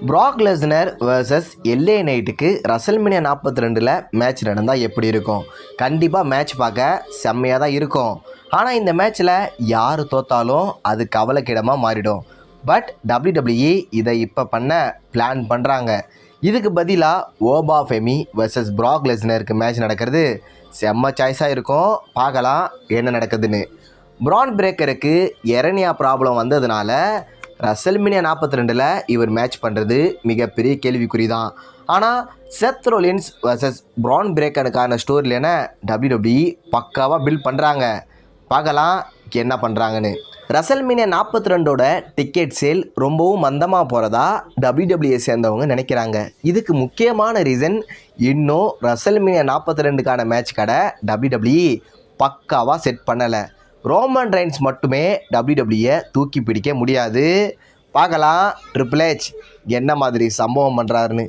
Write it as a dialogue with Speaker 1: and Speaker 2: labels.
Speaker 1: Prague Lesnar vs எல்ஏ நைட்டுக்கு WrestleMania 42ல் match நடந்தால் எப்படி இருக்கும்? கண்டிப்பாக மேட்ச் பார்க்க செம்மையாக தான் இருக்கும். ஆனால் இந்த மேட்ச்சில் யார் தோத்தாலும் அது கவலைக்கிடமாக மாறிடும். பட் WWE இதை இப்போ பண்ண பிளான் பண்ணுறாங்க. இதுக்கு பதிலாக ஓபா ஃபெமி vs ப்ராக் லெஸ்னருக்கு மேட்ச் நடக்கிறது செம்ம சாய்ஸாக இருக்கும். பார்க்கலாம் என்ன நடக்குதுன்னு. பிரான் பிரேக்கருக்கு எரனியா ப்ராப்ளம் வந்ததுனால ரசல்மேனியா 42ல் இவர் மேட்ச் பண்ணுறது மிகப்பெரிய கேள்விக்குறி தான். ஆனால் செத் ரோலின்ஸ் vs பிரான் பிரேக்கருக்கான ஸ்டோரியிலன WWE பக்காவாக பில்ட் பண்ணுறாங்க. பார்க்கலாம் என்ன பண்ணுறாங்கன்னு. ரசல்மேனியா 42ஓட டிக்கெட் சேல் ரொம்பவும் மந்தமாக போகிறதா WWE சேர்ந்தவங்க நினைக்கிறாங்க. இதுக்கு முக்கியமான ரீசன் இன்னும் ரசல்மேனியா 42க்கான மேட்ச் கடை WWE பக்காவாக செட் பண்ணலை. ரோமன் ரெயின்ஸ் மட்டுமே WWE தூக்கி பிடிக்க முடியாது. பார்க்கலாம் ட்ரிபிள் H என்ன மாதிரி சம்பவம் பண்ணுறாருன்னு.